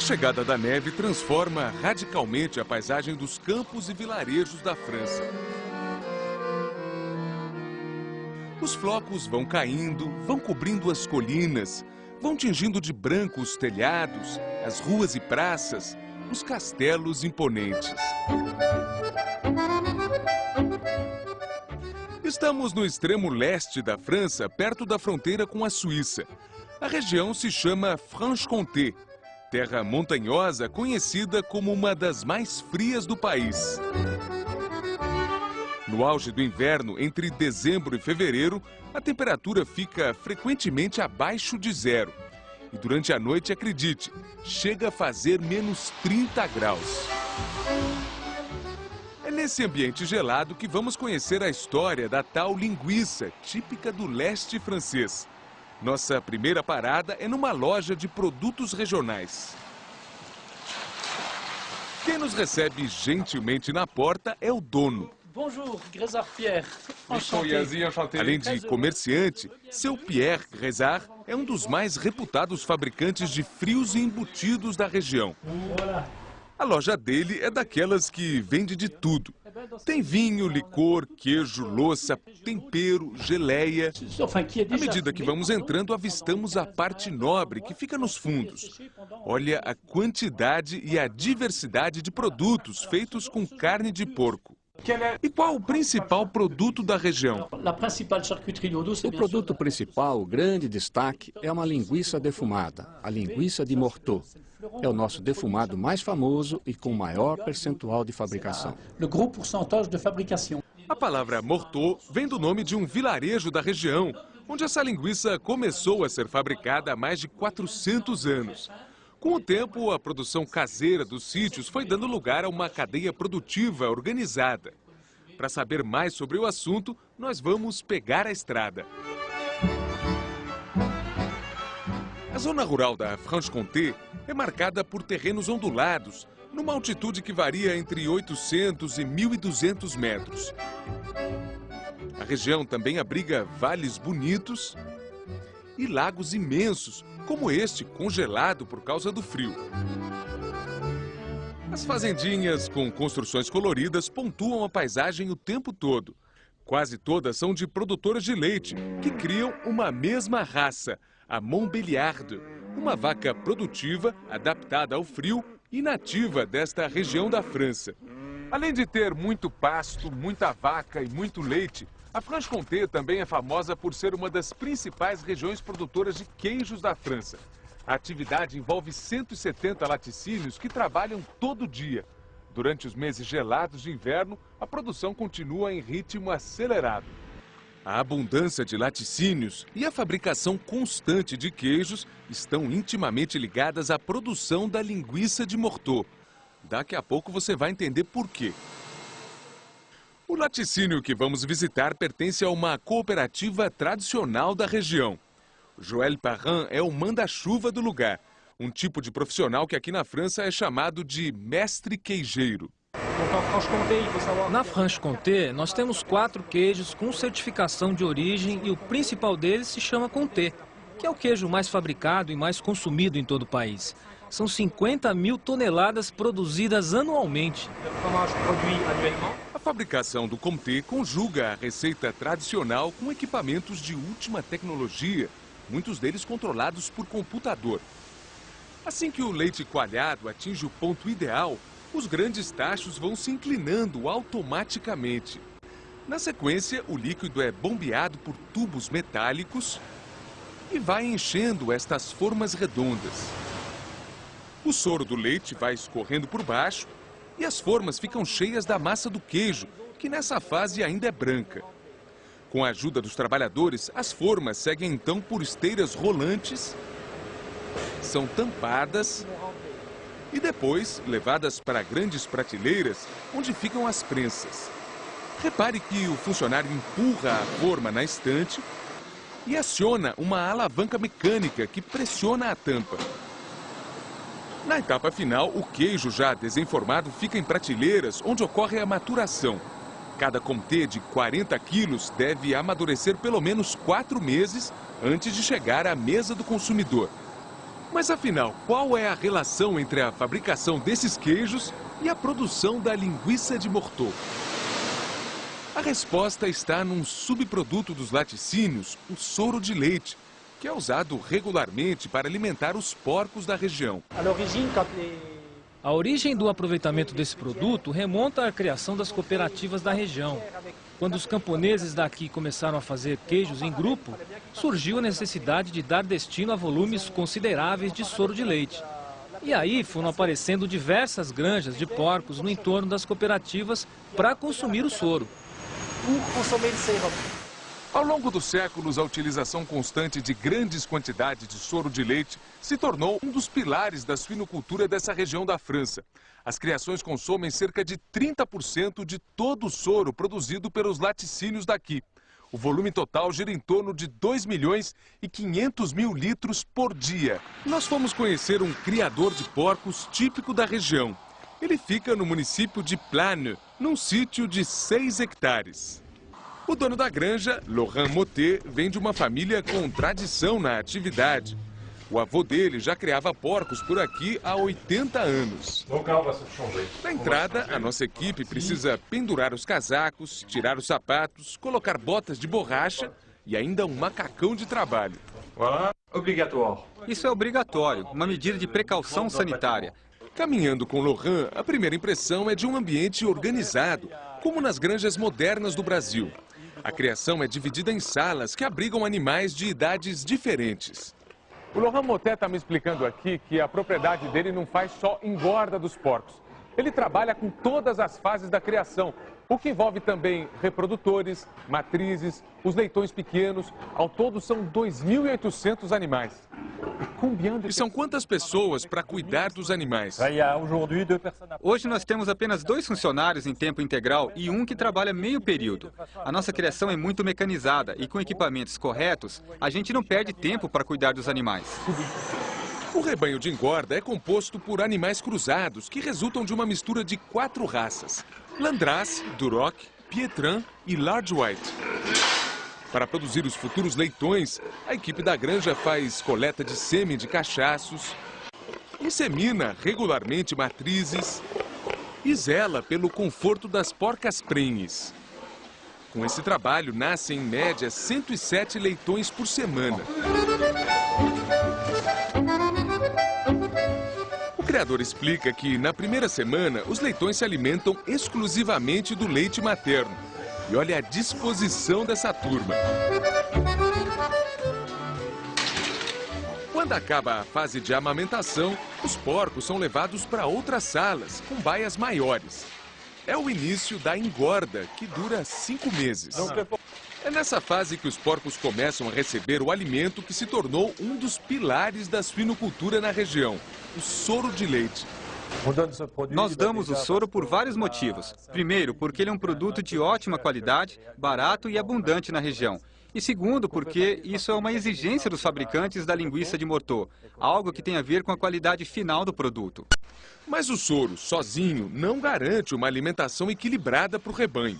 chegada da neve transforma radicalmente a paisagem dos campos e vilarejos da França. Os flocos vão caindo, vão cobrindo as colinas, vão tingindo de branco os telhados, as ruas e praças, os castelos imponentes. Estamos no extremo leste da França, perto da fronteira com a Suíça. A região se chama Franche-Comté, terra montanhosa conhecida como uma das mais frias do país. No auge do inverno, entre dezembro e fevereiro, a temperatura fica frequentemente abaixo de zero. E durante a noite, acredite, chega a fazer menos 30 graus. É nesse ambiente gelado que vamos conhecer a história da tal linguiça, típica do leste francês. Nossa primeira parada é numa loja de produtos regionais. Quem nos recebe gentilmente na porta é o dono. Bonjour, Grézard Pierre. Além de comerciante, seu Pierre Grézard é um dos mais reputados fabricantes de frios e embutidos da região. A loja dele é daquelas que vende de tudo. Tem vinho, licor, queijo, louça, tempero, geleia. À medida que vamos entrando, avistamos a parte nobre que fica nos fundos. Olha a quantidade e a diversidade de produtos feitos com carne de porco. E qual o principal produto da região? O produto principal, o grande destaque, é uma linguiça defumada, a linguiça de Morteau. É o nosso defumado mais famoso e com maior percentual de fabricação. A palavra Morteau vem do nome de um vilarejo da região, onde essa linguiça começou a ser fabricada há mais de 400 anos. Com o tempo, a produção caseira dos sítios foi dando lugar a uma cadeia produtiva organizada. Para saber mais sobre o assunto, nós vamos pegar a estrada. A zona rural da Franche-Comté é marcada por terrenos ondulados, numa altitude que varia entre 800 e 1.200 metros. A região também abriga vales bonitos e lagos imensos, como este, congelado por causa do frio. As fazendinhas com construções coloridas pontuam a paisagem o tempo todo. Quase todas são de produtoras de leite, que criam uma mesma raça, a Montbéliarde, uma vaca produtiva, adaptada ao frio e nativa desta região da França. Além de ter muito pasto, muita vaca e muito leite, a Franche-Comté também é famosa por ser uma das principais regiões produtoras de queijos da França. A atividade envolve 170 laticínios que trabalham todo dia. Durante os meses gelados de inverno, a produção continua em ritmo acelerado. A abundância de laticínios e a fabricação constante de queijos estão intimamente ligadas à produção da linguiça de Morteau. Daqui a pouco você vai entender por quê. O laticínio que vamos visitar pertence a uma cooperativa tradicional da região. Joël Parrin é o manda-chuva do lugar, um tipo de profissional que aqui na França é chamado de mestre queijeiro. Na Franche-Comté, nós temos 4 queijos com certificação de origem e o principal deles se chama Comté, que é o queijo mais fabricado e mais consumido em todo o país. São 50 mil toneladas produzidas anualmente. A fabricação do Comté conjuga a receita tradicional com equipamentos de última tecnologia, muitos deles controlados por computador. Assim que o leite coalhado atinge o ponto ideal, os grandes tachos vão se inclinando automaticamente. Na sequência, o líquido é bombeado por tubos metálicos e vai enchendo estas formas redondas. O soro do leite vai escorrendo por baixo e as formas ficam cheias da massa do queijo, que nessa fase ainda é branca. Com a ajuda dos trabalhadores, as formas seguem então por esteiras rolantes, são tampadas e depois levadas para grandes prateleiras, onde ficam as prensas. Repare que o funcionário empurra a forma na estante e aciona uma alavanca mecânica que pressiona a tampa. Na etapa final, o queijo já desenformado fica em prateleiras onde ocorre a maturação. Cada comté de 40 quilos deve amadurecer pelo menos 4 meses antes de chegar à mesa do consumidor. Mas afinal, qual é a relação entre a fabricação desses queijos e a produção da linguiça de Morteau? A resposta está num subproduto dos laticínios, o soro de leite, que é usado regularmente para alimentar os porcos da região. A origem do aproveitamento desse produto remonta à criação das cooperativas da região. Quando os camponeses daqui começaram a fazer queijos em grupo, surgiu a necessidade de dar destino a volumes consideráveis de soro de leite. E aí foram aparecendo diversas granjas de porcos no entorno das cooperativas para consumir o soro. Ao longo dos séculos, a utilização constante de grandes quantidades de soro de leite se tornou um dos pilares da suinocultura dessa região da França. As criações consomem cerca de 30% de todo o soro produzido pelos laticínios daqui. O volume total gira em torno de 2 milhões e 500 mil litros por dia. Nós fomos conhecer um criador de porcos típico da região. Ele fica no município de Plane, num sítio de 6 hectares. O dono da granja, Laurent Motet, vem de uma família com tradição na atividade. O avô dele já criava porcos por aqui há 80 anos. Na entrada, a nossa equipe precisa pendurar os casacos, tirar os sapatos, colocar botas de borracha e ainda um macacão de trabalho. Isso é obrigatório, uma medida de precaução sanitária. Caminhando com Laurent, a primeira impressão é de um ambiente organizado, como nas granjas modernas do Brasil. A criação é dividida em salas que abrigam animais de idades diferentes. O Laurent Motet está me explicando aqui que a propriedade dele não faz só engorda dos porcos. Ele trabalha com todas as fases da criação, o que envolve também reprodutores, matrizes, os leitões pequenos. Ao todo são 2.800 animais. E são quantas pessoas para cuidar dos animais? Hoje nós temos apenas 2 funcionários em tempo integral e um que trabalha meio período. A nossa criação é muito mecanizada e com equipamentos corretos, a gente não perde tempo para cuidar dos animais. O rebanho de engorda é composto por animais cruzados que resultam de uma mistura de 4 raças: Landrace, Duroc, Pietran e Large White. Para produzir os futuros leitões, a equipe da granja faz coleta de sêmen de cachaços, insemina regularmente matrizes e zela pelo conforto das porcas prenhes. Com esse trabalho, nascem em média 107 leitões por semana. O criador explica que, na primeira semana, os leitões se alimentam exclusivamente do leite materno. E olha a disposição dessa turma. Quando acaba a fase de amamentação, os porcos são levados para outras salas, com baias maiores. É o início da engorda, que dura 5 meses. É nessa fase que os porcos começam a receber o alimento que se tornou um dos pilares da suinocultura na região, o soro de leite. Nós damos o soro por vários motivos. Primeiro, porque ele é um produto de ótima qualidade, barato e abundante na região. E segundo, porque isso é uma exigência dos fabricantes da linguiça de Morteau, algo que tem a ver com a qualidade final do produto. Mas o soro, sozinho, não garante uma alimentação equilibrada para o rebanho.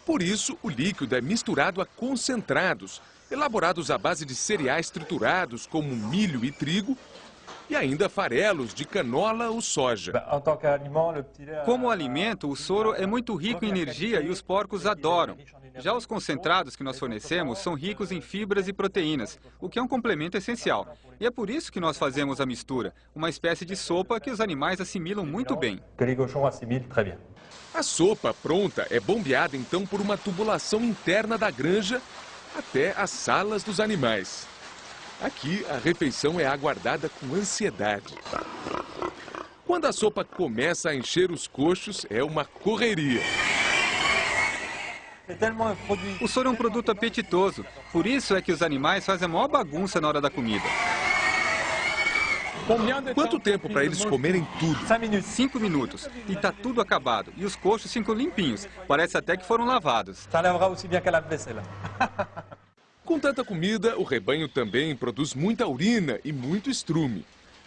Por isso, o líquido é misturado a concentrados, elaborados à base de cereais triturados, como milho e trigo, e ainda farelos de canola ou soja. Como alimento, o soro é muito rico em energia e os porcos adoram. Já os concentrados que nós fornecemos são ricos em fibras e proteínas, o que é um complemento essencial. E é por isso que nós fazemos a mistura, uma espécie de sopa que os animais assimilam muito bem. A sopa pronta é bombeada então por uma tubulação interna da granja até as salas dos animais. Aqui, a refeição é aguardada com ansiedade. Quando a sopa começa a encher os coxos, é uma correria. O soro é um produto apetitoso, por isso é que os animais fazem a maior bagunça na hora da comida. Quanto tempo para eles comerem tudo? 5 minutos. E está tudo acabado. E os coxos ficam limpinhos. Parece até que foram lavados. Com tanta comida, o rebanho também produz muita urina e muito estrume.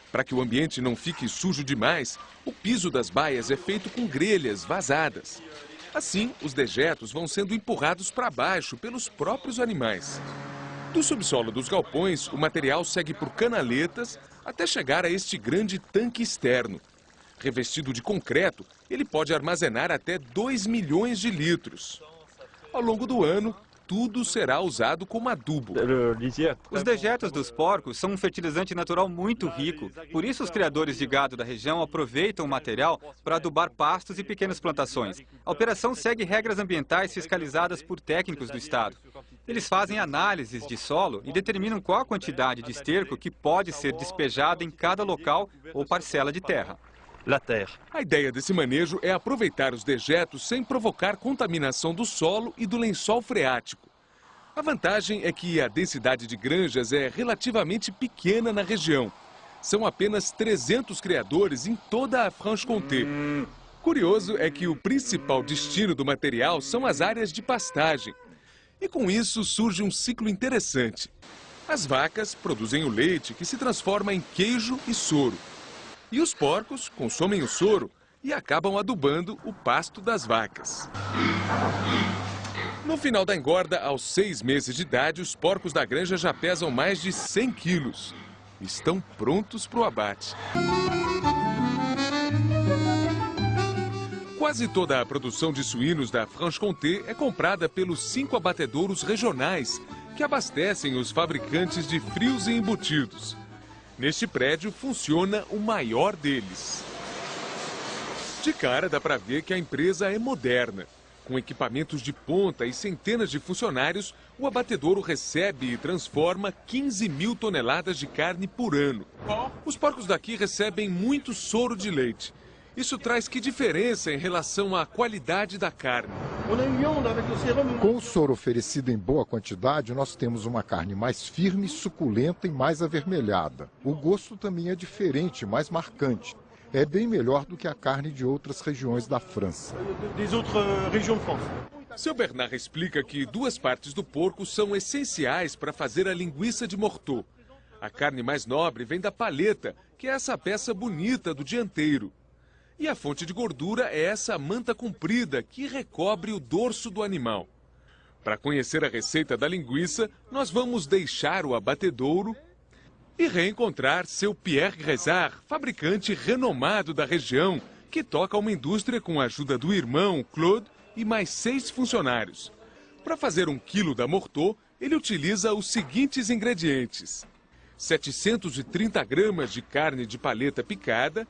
Para que o ambiente não fique sujo demais, o piso das baias é feito com grelhas vazadas. Assim, os dejetos vão sendo empurrados para baixo pelos próprios animais. Do subsolo dos galpões, o material segue por canaletas até chegar a este grande tanque externo. Revestido de concreto, ele pode armazenar até 2 milhões de litros. Ao longo do ano, tudo será usado como adubo. Os dejetos dos porcos são um fertilizante natural muito rico. Por isso, os criadores de gado da região aproveitam o material para adubar pastos e pequenas plantações. A operação segue regras ambientais fiscalizadas por técnicos do Estado. Eles fazem análises de solo e determinam qual a quantidade de esterco que pode ser despejada em cada local ou parcela de terra. A ideia desse manejo é aproveitar os dejetos sem provocar contaminação do solo e do lençol freático. A vantagem é que a densidade de granjas é relativamente pequena na região. São apenas 300 criadores em toda a Franche-Comté. Curioso é que o principal destino do material são as áreas de pastagem. E com isso surge um ciclo interessante. As vacas produzem o leite, que se transforma em queijo e soro. E os porcos consomem o soro e acabam adubando o pasto das vacas. No final da engorda, aos 6 meses de idade, os porcos da granja já pesam mais de 100 quilos. Estão prontos para o abate. Quase toda a produção de suínos da Franche-Comté é comprada pelos 5 abatedouros regionais, que abastecem os fabricantes de frios e embutidos. Neste prédio funciona o maior deles. De cara dá para ver que a empresa é moderna. Com equipamentos de ponta e centenas de funcionários, o abatedouro recebe e transforma 15 mil toneladas de carne por ano. Os porcos daqui recebem muito soro de leite. Isso traz que diferença em relação à qualidade da carne? Com o soro oferecido em boa quantidade, nós temos uma carne mais firme, suculenta e mais avermelhada. O gosto também é diferente, mais marcante. É bem melhor do que a carne de outras regiões da França. Seu Bernard explica que 2 partes do porco são essenciais para fazer a linguiça de Morteau. A carne mais nobre vem da paleta, que é essa peça bonita do dianteiro. E a fonte de gordura é essa manta comprida que recobre o dorso do animal. Para conhecer a receita da linguiça, nós vamos deixar o abatedouro e reencontrar seu Pierre Grézard, fabricante renomado da região, que toca uma indústria com a ajuda do irmão, Claude, e mais 6 funcionários. Para fazer 1 quilo da Morteau, ele utiliza os seguintes ingredientes: 730 gramas de carne de paleta picada,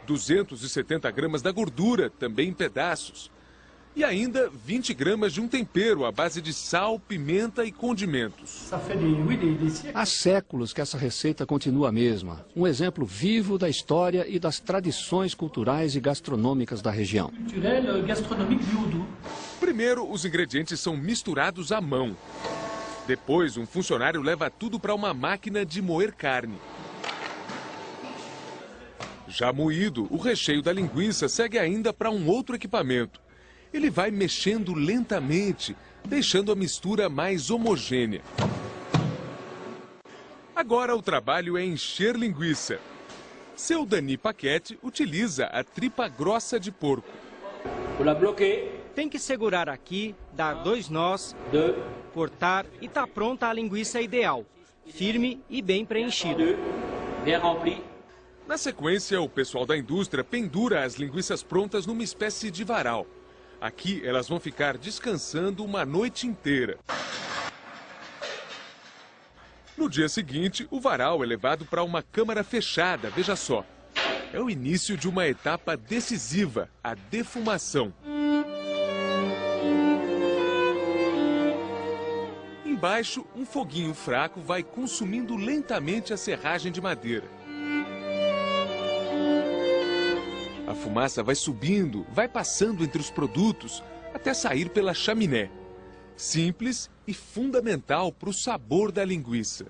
270 gramas da gordura, também em pedaços, e ainda 20 gramas de um tempero à base de sal, pimenta e condimentos. Há séculos que essa receita continua a mesma, um exemplo vivo da história e das tradições culturais e gastronômicas da região. Primeiro, os ingredientes são misturados à mão. Depois, um funcionário leva tudo para uma máquina de moer carne. Já moído, o recheio da linguiça segue ainda para um outro equipamento. Ele vai mexendo lentamente, deixando a mistura mais homogênea. Agora o trabalho é encher linguiça. Seu Dani Paquette utiliza a tripa grossa de porco. Tem que segurar aqui, dar 2 nós, cortar e está pronta a linguiça ideal. Firme e bem preenchida. Na sequência, o pessoal da indústria pendura as linguiças prontas numa espécie de varal. Aqui, elas vão ficar descansando uma noite inteira. No dia seguinte, o varal é levado para uma câmara fechada, veja só. É o início de uma etapa decisiva, a defumação. Embaixo, um foguinho fraco vai consumindo lentamente a serragem de madeira. A fumaça vai subindo, vai passando entre os produtos, até sair pela chaminé. Simples e fundamental para o sabor da linguiça.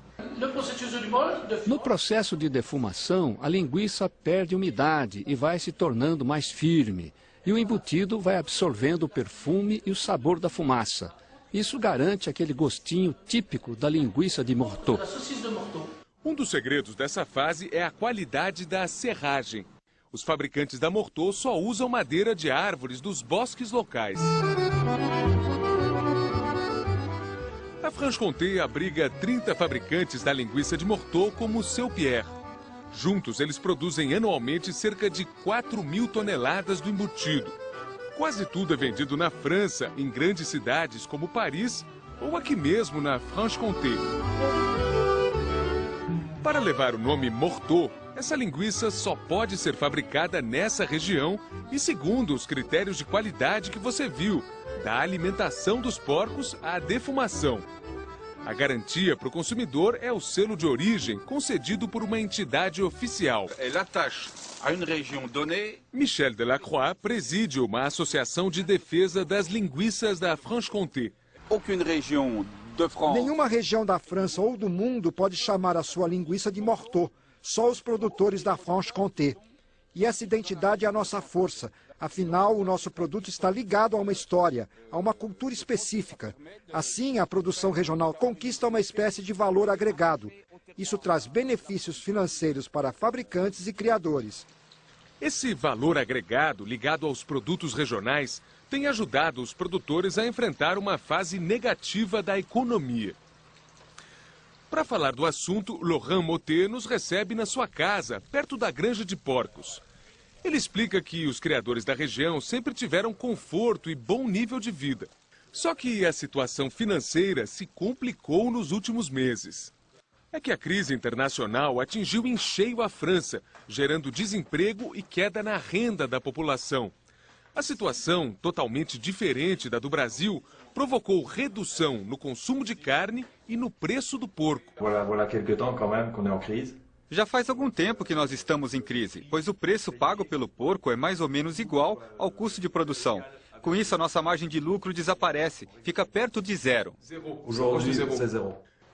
No processo de defumação, a linguiça perde umidade e vai se tornando mais firme. E o embutido vai absorvendo o perfume e o sabor da fumaça. Isso garante aquele gostinho típico da linguiça de Morteau. Um dos segredos dessa fase é a qualidade da serragem. Os fabricantes da Morteau só usam madeira de árvores dos bosques locais. A Franche-Comté abriga 30 fabricantes da linguiça de Morteau como o Seu Pierre. Juntos, eles produzem anualmente cerca de 4.000 toneladas do embutido. Quase tudo é vendido na França, em grandes cidades como Paris ou aqui mesmo na Franche-Comté. Para levar o nome Morteau, essa linguiça só pode ser fabricada nessa região e segundo os critérios de qualidade que você viu, da alimentação dos porcos à defumação. A garantia para o consumidor é o selo de origem concedido por uma entidade oficial. Michel Delacroix preside uma associação de defesa das linguiças da Franche-Comté. Nenhuma região da França ou do mundo pode chamar a sua linguiça de Morteau, só os produtores da Franche-Comté. E essa identidade é a nossa força. Afinal, o nosso produto está ligado a uma história, a uma cultura específica. Assim, a produção regional conquista uma espécie de valor agregado. Isso traz benefícios financeiros para fabricantes e criadores. Esse valor agregado, ligado aos produtos regionais, tem ajudado os produtores a enfrentar uma fase negativa da economia. Para falar do assunto, Laurent Mottet nos recebe na sua casa, perto da granja de porcos. Ele explica que os criadores da região sempre tiveram conforto e bom nível de vida. Só que a situação financeira se complicou nos últimos meses. É que a crise internacional atingiu em cheio a França, gerando desemprego e queda na renda da população. A situação, totalmente diferente da do Brasil, provocou redução no consumo de carne e no preço do porco. Já faz algum tempo que nós estamos em crise, pois o preço pago pelo porco é mais ou menos igual ao custo de produção. Com isso, a nossa margem de lucro desaparece, fica perto de zero.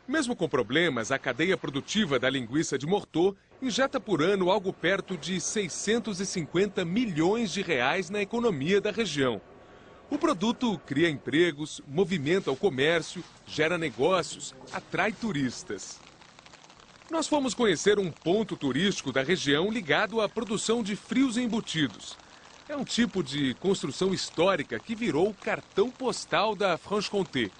Mesmo com problemas, a cadeia produtiva da linguiça de Morteau injeta por ano algo perto de 650 milhões de reais na economia da região. O produto cria empregos, movimenta o comércio, gera negócios, atrai turistas. Nós fomos conhecer um ponto turístico da região ligado à produção de frios embutidos. É um tipo de construção histórica que virou o cartão postal da Franche-Comté.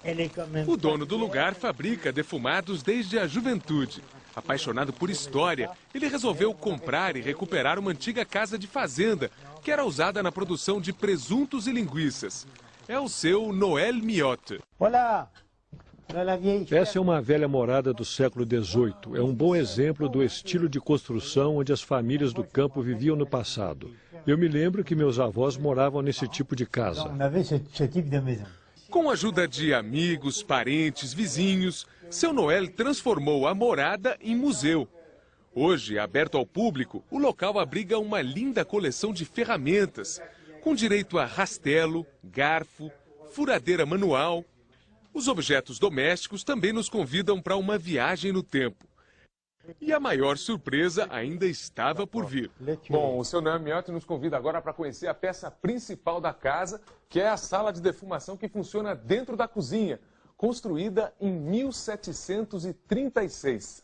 O dono do lugar fabrica defumados desde a juventude. Apaixonado por história, ele resolveu comprar e recuperar uma antiga casa de fazenda, que era usada na produção de presuntos e linguiças. É o seu Noël Miotte. Olá! Essa é uma velha morada do século XVIII. É um bom exemplo do estilo de construção onde as famílias do campo viviam no passado. Eu me lembro que meus avós moravam nesse tipo de casa. Com a ajuda de amigos, parentes, vizinhos, seu Noël transformou a morada em museu. Hoje, aberto ao público, o local abriga uma linda coleção de ferramentas, com direito a rastelo, garfo, furadeira manual. Os objetos domésticos também nos convidam para uma viagem no tempo. E a maior surpresa ainda estava por vir. Bom, o seu Noël Miotte nos convida agora para conhecer a peça principal da casa, que é a sala de defumação que funciona dentro da cozinha, construída em 1736.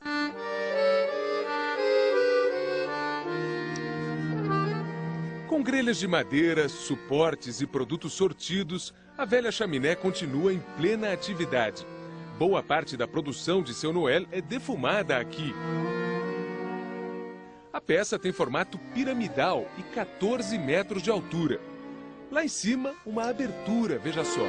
Com grelhas de madeira, suportes e produtos sortidos, a velha chaminé continua em plena atividade. Boa parte da produção de seu Noël é defumada aqui. A peça tem formato piramidal e 14 metros de altura. Lá em cima, uma abertura, veja só.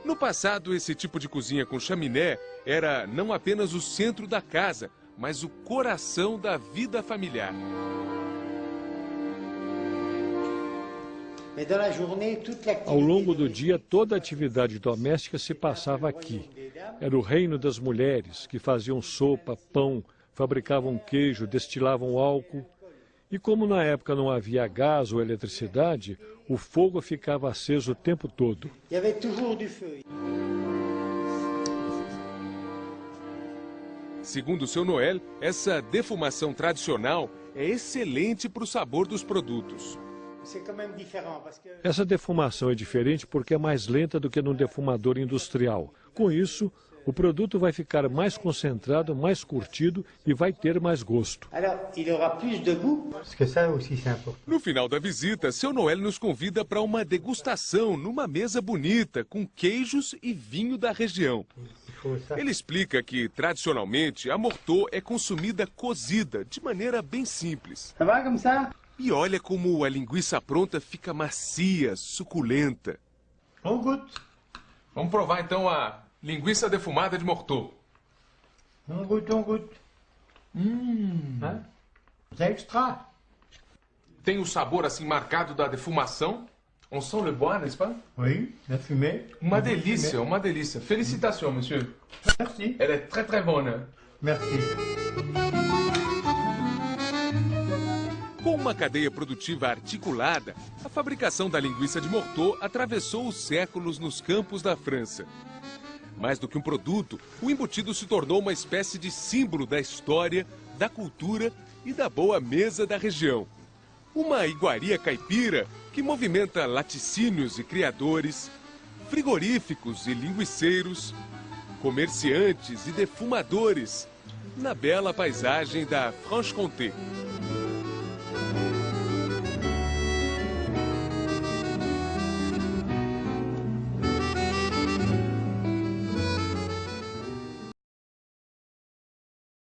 No passado, esse tipo de cozinha com chaminé era não apenas o centro da casa, mas o coração da vida familiar. Ao longo do dia, toda a atividade doméstica se passava aqui. Era o reino das mulheres, que faziam sopa, pão, fabricavam queijo, destilavam álcool. E como na época não havia gás ou eletricidade, o fogo ficava aceso o tempo todo. Segundo seu Noël, essa defumação tradicional é excelente para o sabor dos produtos. Essa defumação é diferente porque é mais lenta do que num defumador industrial. Com isso, O produto vai ficar mais concentrado, mais curtido e vai ter mais gosto. No final da visita, seu Noel nos convida para uma degustação numa mesa bonita, com queijos e vinho da região. Ele explica que, tradicionalmente, a Morteau é consumida cozida, de maneira bem simples. E olha como a linguiça pronta fica macia, suculenta. Vamos provar então a linguiça defumada de Morteau. C'est extra. Tem o sabor assim marcado da defumação. On sent le bois, n'est-ce pas? Oui, la fumée. Uma delícia, uma delícia. Félicitations, monsieur. Merci. Elle est très bonne. Merci. Com uma cadeia produtiva articulada, a fabricação da linguiça de Morteau atravessou os séculos nos campos da França. Mais do que um produto, o embutido se tornou uma espécie de símbolo da história, da cultura e da boa mesa da região. Uma iguaria caipira que movimenta laticínios e criadores, frigoríficos e linguiceiros, comerciantes e defumadores na bela paisagem da Franche-Comté.